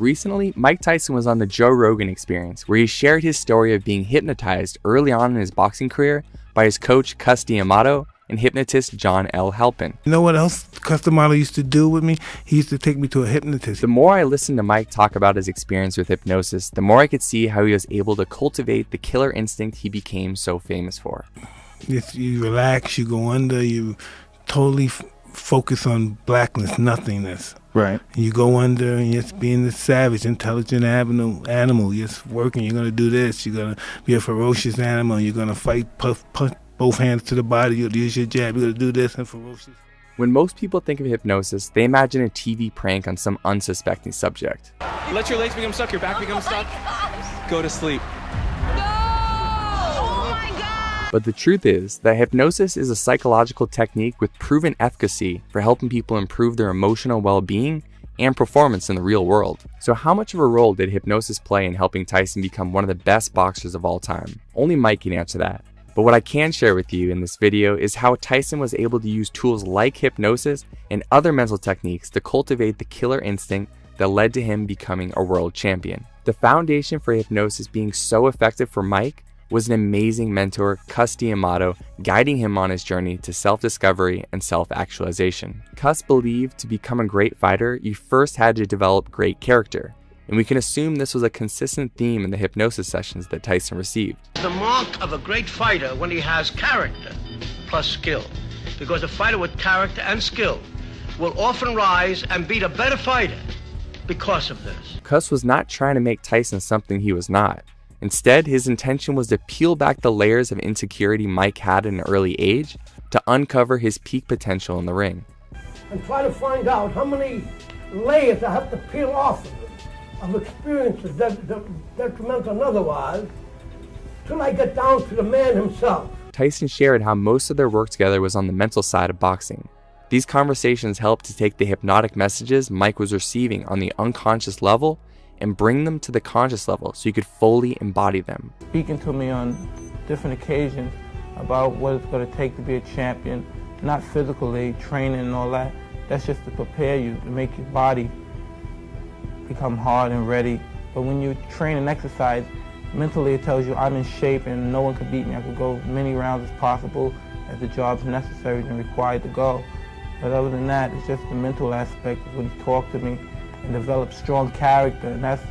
Recently, Mike Tyson was on the Joe Rogan Experience, where he shared his story of being hypnotized early on in his boxing career by his coach Cus D'Amato and hypnotist John L. Halpin. You know what else Cus D'Amato used to do with me? He used to take me to a hypnotist. The more I listened to Mike talk about his experience with hypnosis, the more I could see how he was able to cultivate the killer instinct he became so famous for. You relax, you go under, you totally focus on blackness, nothingness. Right. You go under and just being the savage, intelligent animal. You're just working, you're going to do this, you're going to be a ferocious animal, you're going to fight, punch both hands to the body, you'll use your jab, you're going to do this and ferocious. When most people think of hypnosis, they imagine a TV prank on some unsuspecting subject. Let your legs become stuck, your back becomes stuck. Go to sleep. But the truth is that hypnosis is a psychological technique with proven efficacy for helping people improve their emotional well-being and performance in the real world. So how much of a role did hypnosis play in helping Tyson become one of the best boxers of all time? Only Mike can answer that. But what I can share with you in this video is how Tyson was able to use tools like hypnosis and other mental techniques to cultivate the killer instinct that led to him becoming a world champion. The foundation for hypnosis being so effective for Mike was an amazing mentor, Cus D'Amato, guiding him on his journey to self-discovery and self-actualization. Cus believed to become a great fighter, you first had to develop great character. And we can assume this was a consistent theme in the hypnosis sessions that Tyson received. The mark of a great fighter when he has character plus skill. Because a fighter with character and skill will often rise and beat a better fighter because of this. Cus was not trying to make Tyson something he was not. Instead, his intention was to peel back the layers of insecurity Mike had at an early age to uncover his peak potential in the ring. And try to find out how many layers I have to peel off of experiences detrimental and otherwise, till I get down to the man himself. Tyson shared how most of their work together was on the mental side of boxing. These conversations helped to take the hypnotic messages Mike was receiving on the unconscious level and bring them to the conscious level so he could fully embody them. Speaking to me on different occasions about what it's going to take to be a champion, not physically, training and all that. That's just to prepare you, to make your body become hard and ready. But when you train and exercise, mentally it tells you I'm in shape and no one can beat me. I can go many rounds as possible as the job's necessary and required to go. But other than that, it's just the mental aspect when he talked to me and developed strong character, and that's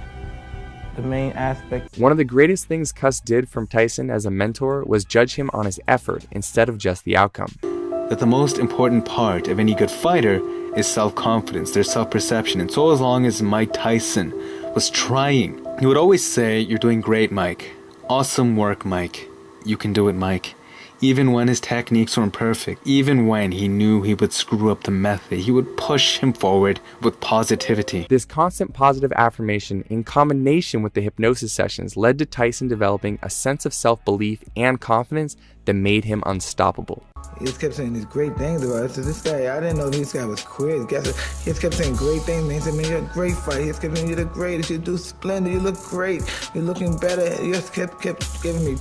the main aspect. One of the greatest things Cus did from Tyson as a mentor was judge him on his effort instead of just the outcome. That the most important part of any good fighter is self-confidence, their self-perception. And so as long as Mike Tyson was trying, he would always say, "You're doing great, Mike. Awesome work, Mike. You can do it, Mike." Even when his techniques were imperfect, even when he knew he would screw up the method, he would push him forward with positivity. This constant positive affirmation in combination with the hypnosis sessions led to Tyson developing a sense of self-belief and confidence that made him unstoppable. He just kept saying these great things about us. So this guy, I didn't know this guy was queer. He just kept saying great things. Man, he said, "Man, you're a great fighter." He just kept saying, "You're the greatest. You do splendid. You look great. You're looking better." He just kept giving me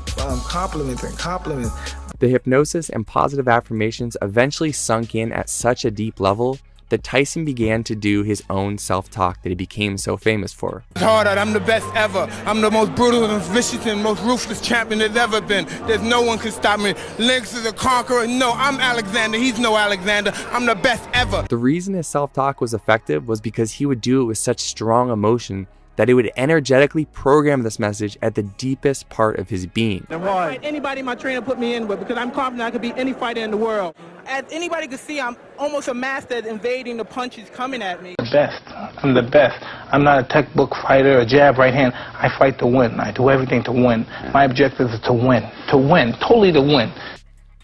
compliments and compliments. The hypnosis and positive affirmations eventually sunk in at such a deep level that Tyson began to do his own self-talk that he became so famous for. I'm the best ever. I'm the most brutal and vicious and most ruthless champion there's ever been. There's no one can stop me. Lynx is a conqueror. No, I'm Alexander. He's no Alexander. I'm the best ever. The reason his self-talk was effective was because he would do it with such strong emotion that it would energetically program this message at the deepest part of his being. And why? Anybody my trainer put me in with, because I'm confident I could beat any fighter in the world. As anybody can see, I'm almost a master at invading the punches coming at me. The best. I'm the best. I'm not a textbook fighter, a jab right hand. I fight to win. I do everything to win. My objective is to win. To win. Totally to win.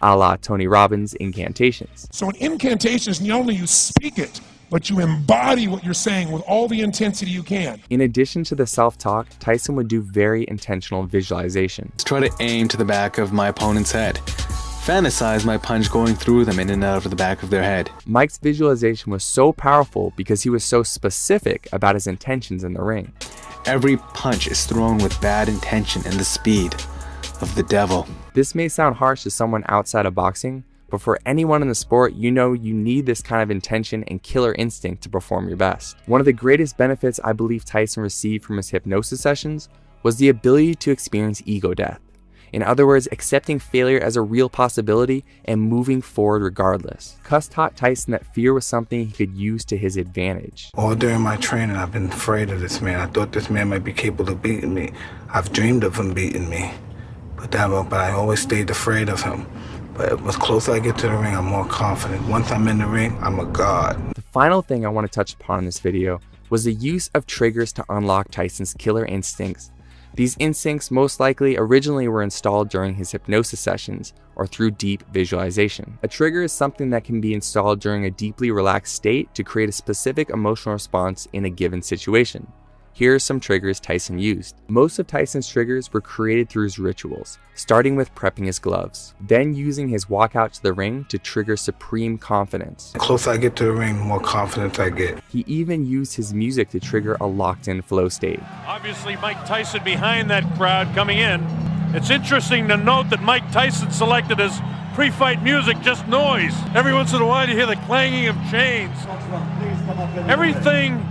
A la Tony Robbins' incantations. So an incantation is not only you speak it, but you embody what you're saying with all the intensity you can. In addition to the self-talk, Tyson would do very intentional visualization. Try to aim to the back of my opponent's head. Fantasize my punch going through them in and out of the back of their head. Mike's visualization was so powerful because he was so specific about his intentions in the ring. Every punch is thrown with bad intention and the speed of the devil. This may sound harsh to someone outside of boxing, but for anyone in the sport, you know you need this kind of intention and killer instinct to perform your best. One of the greatest benefits I believe Tyson received from his hypnosis sessions was the ability to experience ego death. In other words, accepting failure as a real possibility and moving forward regardless. Cuss taught Tyson that fear was something he could use to his advantage. All during my training, I've been afraid of this man. I thought this man might be capable of beating me. I've dreamed of him beating me, but I always stayed afraid of him. But as closer I get to the ring, I'm more confident. Once I'm in the ring, I'm a god. The final thing I want to touch upon in this video was the use of triggers to unlock Tyson's killer instincts. These instincts most likely originally were installed during his hypnosis sessions or through deep visualization. A trigger is something that can be installed during a deeply relaxed state to create a specific emotional response in a given situation. Here are some triggers Tyson used. Most of Tyson's triggers were created through his rituals, starting with prepping his gloves, then using his walk out to the ring to trigger supreme confidence. The closer I get to the ring, the more confidence I get. He even used his music to trigger a locked-in flow state. Obviously, Mike Tyson behind that crowd coming in. It's interesting to note that Mike Tyson selected as pre-fight music just noise. Every once in a while you hear the clanging of chains. Everything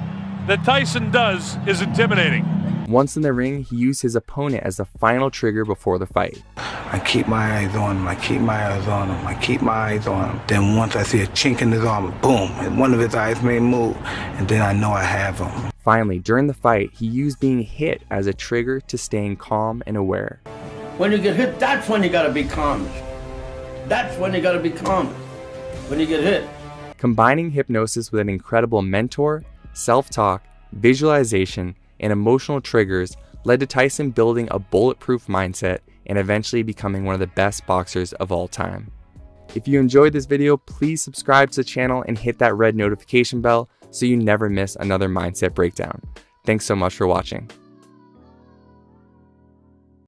that Tyson does is intimidating. Once in the ring, he used his opponent as the final trigger before the fight. I keep my eyes on him, I keep my eyes on him, I keep my eyes on him. Then once I see a chink in his armor, boom, and one of his eyes may move, and then I know I have him. Finally, during the fight, he used being hit as a trigger to staying calm and aware. When you get hit, that's when you gotta be calmest. That's when you gotta be calmest. When you get hit. Combining hypnosis with an incredible mentor, self-talk, visualization, and emotional triggers led to Tyson building a bulletproof mindset and eventually becoming one of the best boxers of all time. If you enjoyed this video, please subscribe to the channel and hit that red notification bell so you never miss another mindset breakdown. Thanks so much for watching.